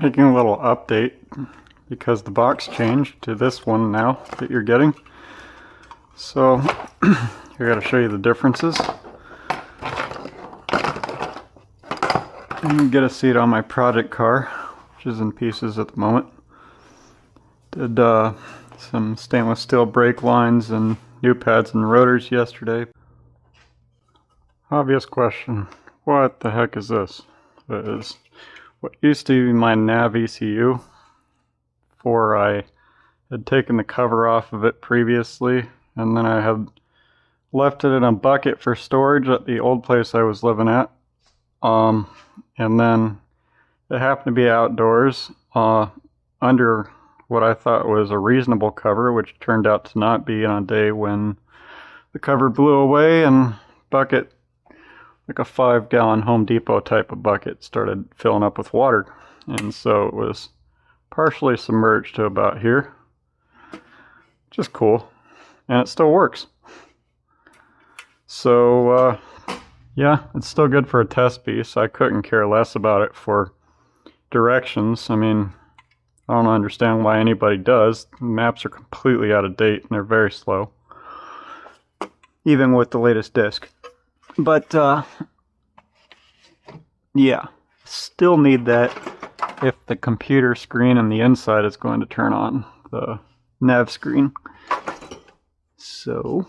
Making a little update because the box changed to this one now that you're getting. So I gotta show you the differences. And get a seat on my project car, which is in pieces at the moment. Did some stainless steel brake lines and new pads and rotors yesterday. Obvious question, what the heck is this? It is what used to be my nav ECU, before I had taken the cover off of it previously, and then I had left it in a bucket for storage at the old place I was living at. And then it happened to be outdoors under what I thought was a reasonable cover, which turned out to not be, on a day when the cover blew away and bucket, like a 5-gallon Home Depot type of bucket, started filling up with water. And so it was partially submerged to about here, which is cool, and it still works. So yeah, it's still good for a test piece. I couldn't care less about it for directions. I mean, I don't understand why anybody does. The maps are completely out of date and they're very slow, even with the latest disc. But yeah, still need that if the computer screen on the inside is going to turn on, the nav screen. So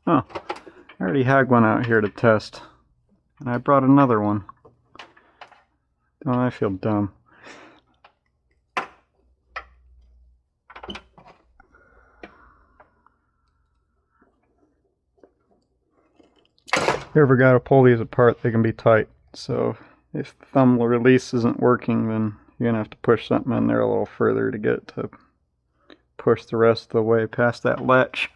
oh, I already had one out here to test, and I brought another one. Don't I feel dumb? If you ever got to pull these apart, they can be tight. So if the thumb release isn't working, then you're gonna have to push something in there a little further to get it to push the rest of the way past that latch.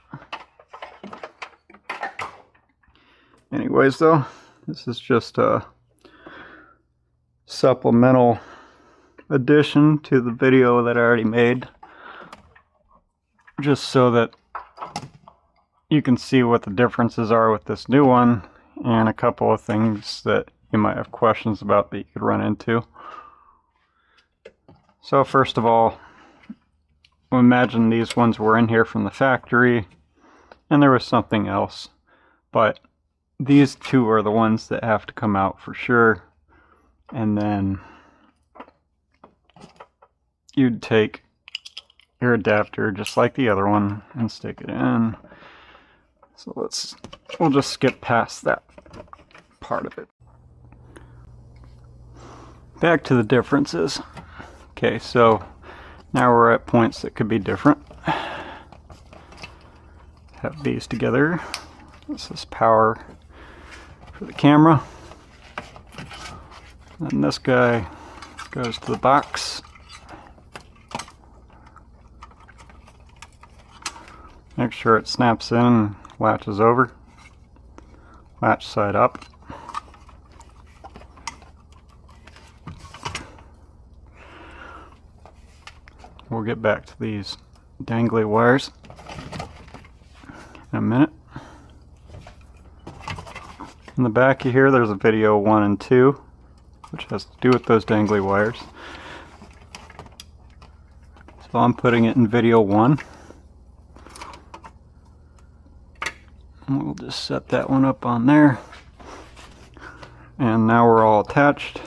Anyways though, this is just a supplemental addition to the video that I already made, just so that you can see what the differences are with this new one, and a couple of things that you might have questions about that you could run into. So first of all, imagine these ones were in here from the factory and there was something else, but these two are the ones that have to come out for sure. And then you'd take your adapter just like the other one and stick it in. So we'll just skip past that part of it. Back to the differences. Okay, so now we're at points that could be different. Have these together. This is power for the camera. And this guy goes to the box. Make sure it snaps in and latches over. Latch side up. We'll get back to these dangly wires in a minute. In the back of here, there's a video 1 and 2, which has to do with those dangly wires. So I'm putting it in video 1. And we'll just set that one up on there. And now we're all attached.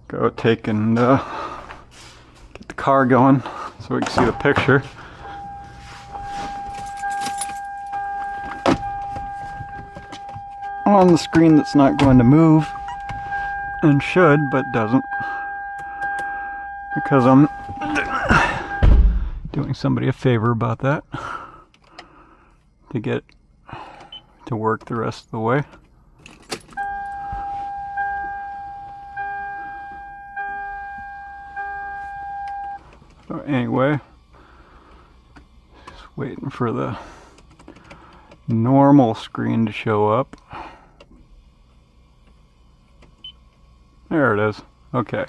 Go take and get the car going so we can see the picture. On the screen that's not going to move, and should, but doesn't, because I'm doing somebody a favor about that, to get it to work the rest of the way. So anyway, just waiting for the normal screen to show up. There it is. Okay.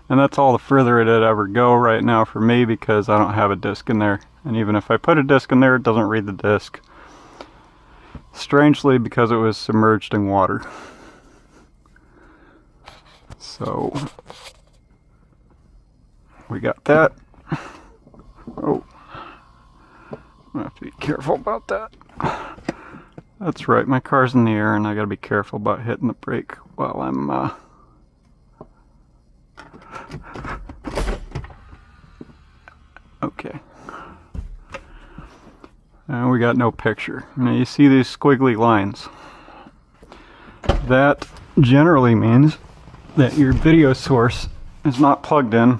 And that's all the further it'd ever go right now for me, because I don't have a disc in there. And even if I put a disc in there, it doesn't read the disc. Strangely, because it was submerged in water. So we got that. Oh, I have to be careful about that. That's right, my car's in the air and I gotta be careful about hitting the brake while I'm okay. And we got no picture. Now you see these squiggly lines. That generally means that your video source is not plugged in,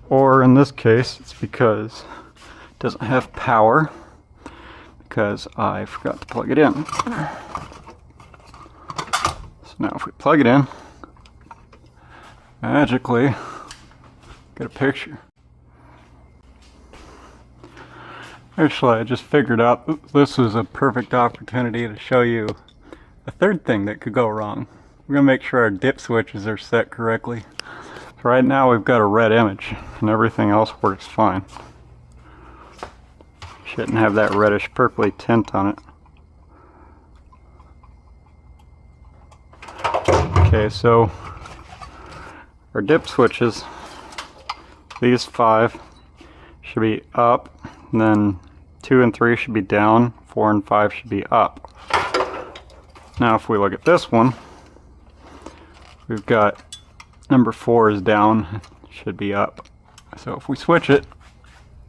or in this case it's because it doesn't have power because I forgot to plug it in. So now if we plug it in, magically get a picture. Actually, I just figured out that this was a perfect opportunity to show you a third thing that could go wrong. We're going to make sure our dip switches are set correctly. So right now we've got a red image and everything else works fine. Shouldn't have that reddish purpley tint on it. Okay, so our dip switches, these 5 should be up, and then 2 and 3 should be down, 4 and 5 should be up. Now if we look at this one, we've got number 4 is down, should be up. So if we switch it,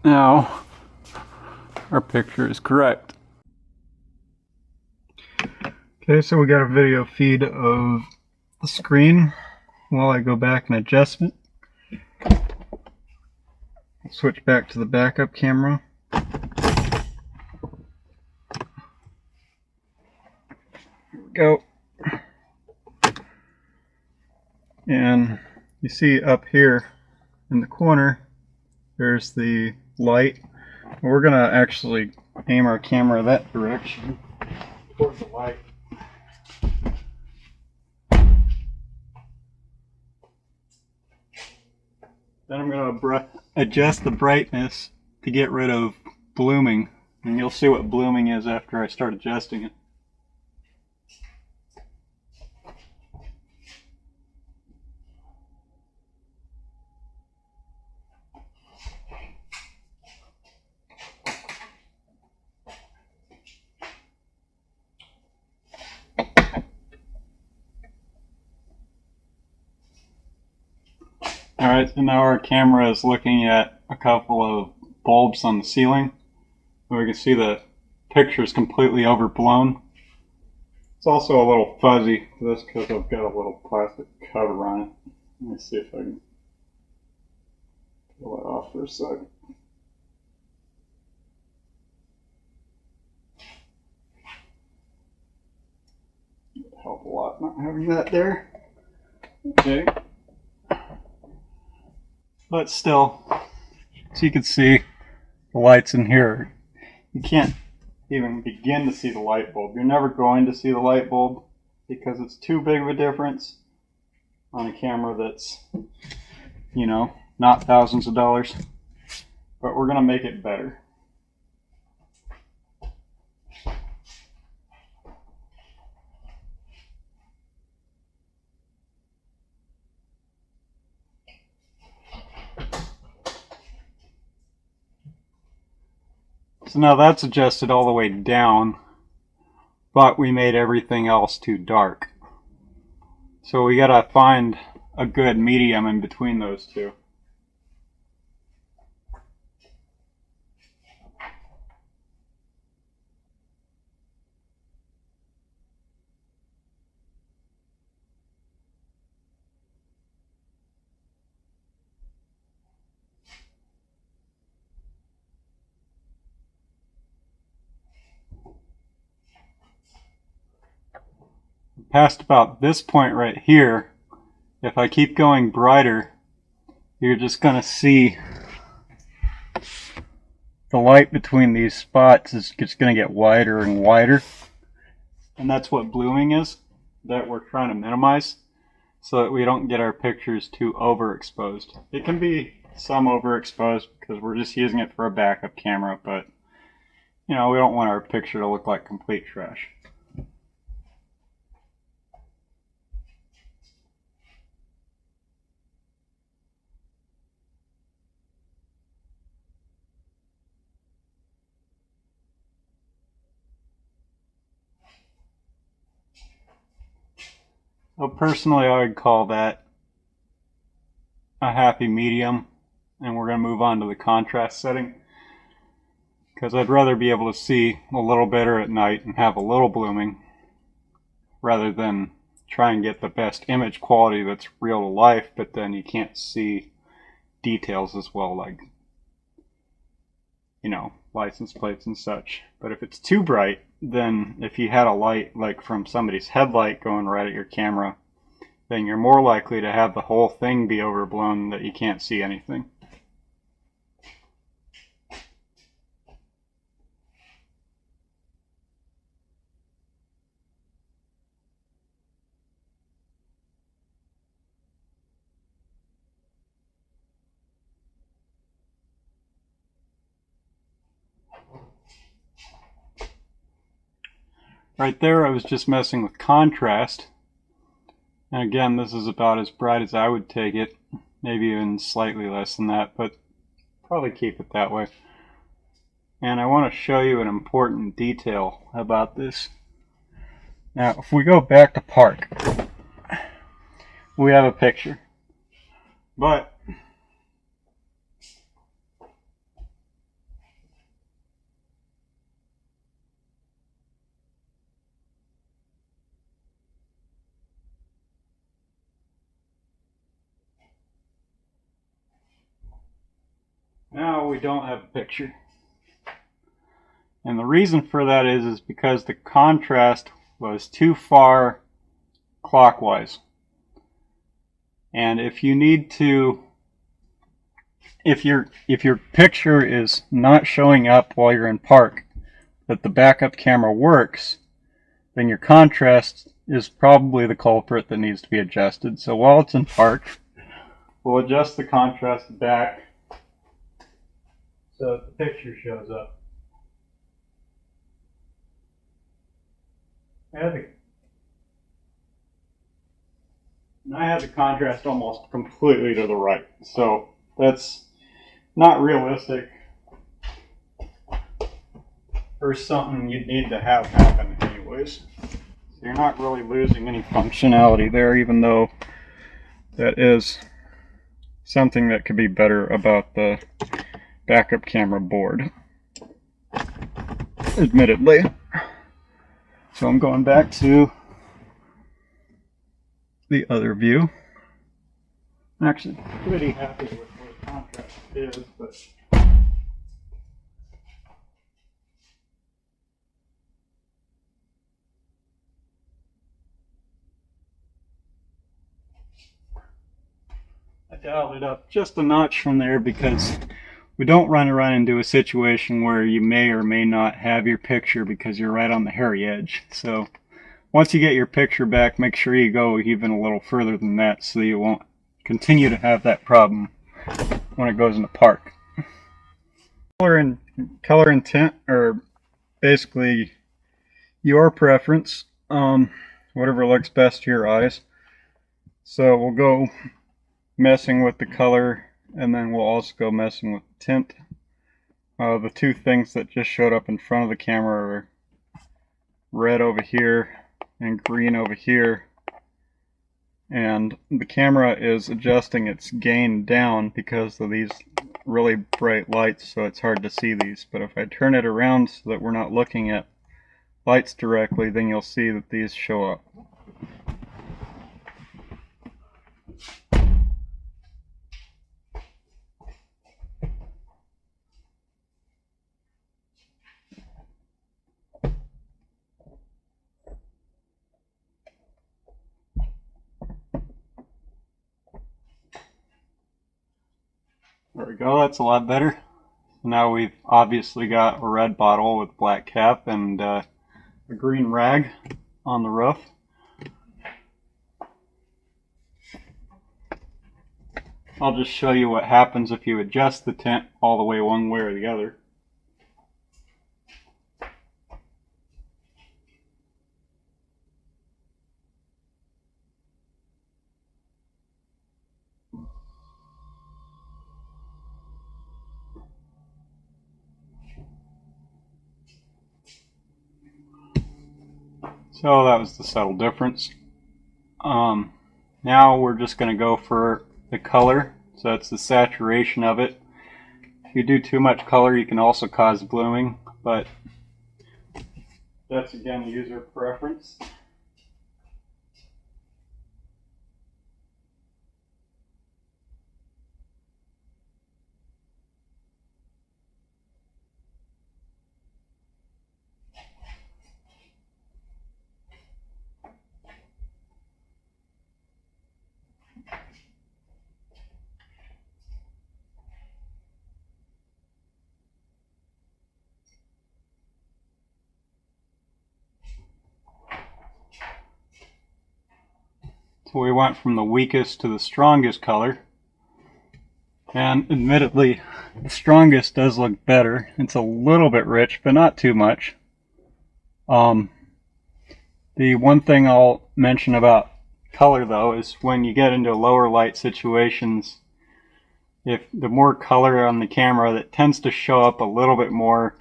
now our picture is correct. Okay, so we got a video feed of the screen while I go back and adjust it. Switch back to the backup camera. Here we go. And you see up here in the corner, there's the light. We're going to actually aim our camera that direction towards the light. Then I'm going to adjust the brightness to get rid of blooming. And you'll see what blooming is after I start adjusting it. Alright, so now our camera is looking at a couple of bulbs on the ceiling. We can see the picture is completely overblown. It's also a little fuzzy. That's because I've got a little plastic cover on it. Let me see if I can peel that off for a second. It would help a lot not having that there. Okay. But still, as you can see, the lights in here, you can't even begin to see the light bulb. You're never going to see the light bulb because it's too big of a difference on a camera that's, you know, not thousands of dollars. But we're going to make it better. So now that's adjusted all the way down, but we made everything else too dark. So we gotta find a good medium in between those two. Past about this point right here, if I keep going brighter, you're just going to see the light between these spots is just going to get wider and wider. And that's what blooming is, that we're trying to minimize so that we don't get our pictures too overexposed. It can be some overexposed because we're just using it for a backup camera, but you know, we don't want our picture to look like complete trash. So personally, I would call that a happy medium, and we're going to move on to the contrast setting, because I'd rather be able to see a little better at night and have a little blooming rather than try and get the best image quality that's real to life, but then you can't see details as well, like, you know, license plates and such. But if it's too bright, then if you had a light like from somebody's headlight going right at your camera, then you're more likely to have the whole thing be overblown that you can't see anything. Right there, I was just messing with contrast. And again, this is about as bright as I would take it, maybe even slightly less than that, but probably keep it that way. And I want to show you an important detail about this. Now, if we go back to park, we have a picture. But now we don't have a picture. And the reason for that is because the contrast was too far clockwise. And if you need to, if your picture is not showing up while you're in park, but the backup camera works, then your contrast is probably the culprit that needs to be adjusted. So while it's in park, we'll adjust the contrast back so that the picture shows up. I had the contrast almost completely to the right, so that's not realistic or something you'd need to have happen anyways. So you're not really losing any functionality there, even though that is something that could be better about the backup camera board, admittedly. So I'm going back to the other view. I'm actually pretty happy with where the contrast is, but I dialed it up just a notch from there because we don't run into a situation where you may or may not have your picture because you're right on the hairy edge. So once you get your picture back, make sure you go even a little further than that so you won't continue to have that problem when it goes into park. Color and tint are basically your preference, whatever looks best to your eyes. So we'll go messing with the color, and then we'll also go messing with the tint. The two things that just showed up in front of the camera are red over here and green over here, and the camera is adjusting its gain down because of these really bright lights, so it's hard to see these. But if I turn it around so that we're not looking at lights directly, then you'll see that these show up. There we go, that's a lot better. Now we've obviously got a red bottle with black cap and a green rag on the roof. I'll just show you what happens if you adjust the tint all the way one way or the other. So that was the subtle difference. Now we're just going to go for the color, so that's the saturation of it. If you do too much color, you can also cause blooming, but that's again user preference. So we went from the weakest to the strongest color, and admittedly the strongest does look better. It's a little bit rich, but not too much. The one thing I'll mention about color though is when you get into lower light situations, if the more color on the camera, that tends to show up a little bit more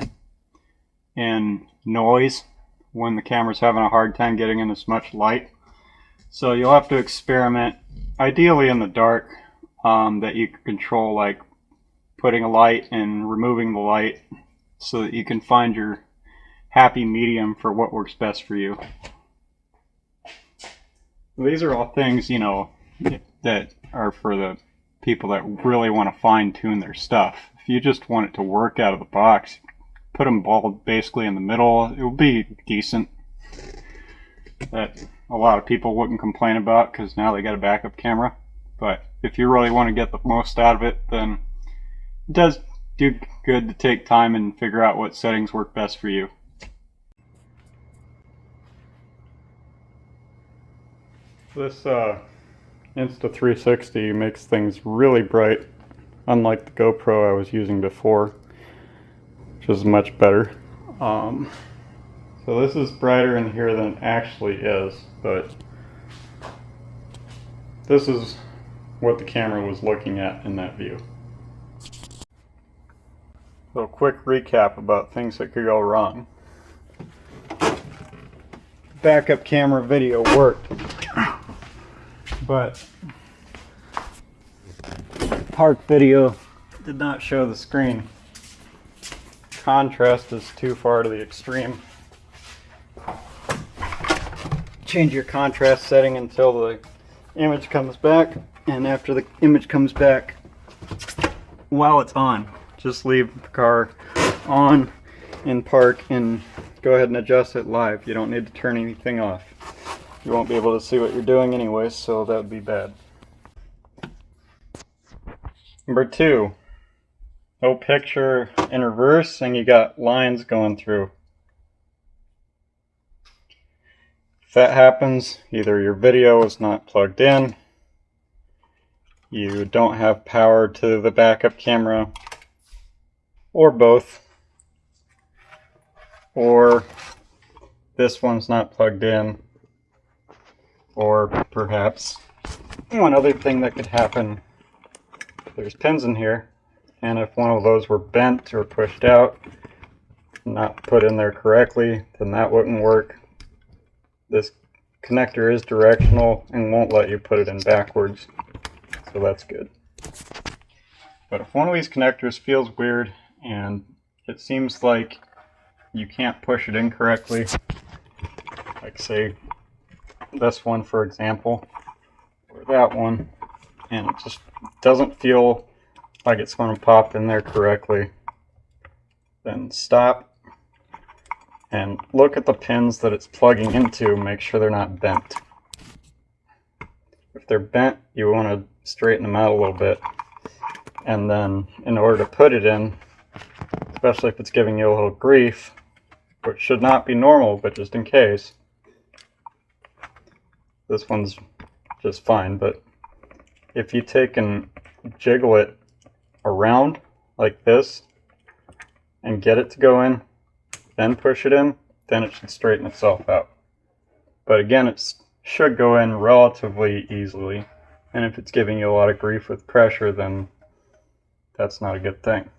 in noise when the camera's having a hard time getting in as much light. So you'll have to experiment, ideally in the dark, that you can control, like putting a light and removing the light, so that you can find your happy medium for what works best for you. These are all things, you know, that are for the people that really want to fine-tune their stuff. If you just want it to work out of the box, put them bald basically in the middle, it will be decent. That a lot of people wouldn't complain about because now they got a backup camera. But if you really want to get the most out of it, then it does do good to take time and figure out what settings work best for you. This Insta360 makes things really bright, unlike the GoPro I was using before, which is much better. So this is brighter in here than it actually is, but this is what the camera was looking at in that view. So a quick recap about things that could go wrong. Backup camera video worked, but park video did not show the screen. Contrast is too far to the extreme. Change your contrast setting until the image comes back, and after the image comes back, while it's on, just leave the car on in park and go ahead and adjust it live. You don't need to turn anything off. You won't be able to see what you're doing anyways, so that would be bad. Number 2, no picture in reverse and you got lines going through. If that happens, either your video is not plugged in, you don't have power to the backup camera, or both, or this one's not plugged in, or perhaps one other thing that could happen, there's pins in here, and if one of those were bent or pushed out, not put in there correctly, then that wouldn't work. This connector is directional and won't let you put it in backwards, so that's good. But if one of these connectors feels weird and it seems like you can't push it in correctly, like say this one for example, or that one, and it just doesn't feel like it's going to pop in there correctly, then stop and look at the pins that it's plugging into, make sure they're not bent. If they're bent, you want to straighten them out a little bit, and then in order to put it in, especially if it's giving you a little grief, which should not be normal, but just in case, this one's just fine, but if you take and jiggle it around like this and get it to go in, then push it in, then it should straighten itself out. But again, it should go in relatively easily, and if it's giving you a lot of grief with pressure, then that's not a good thing.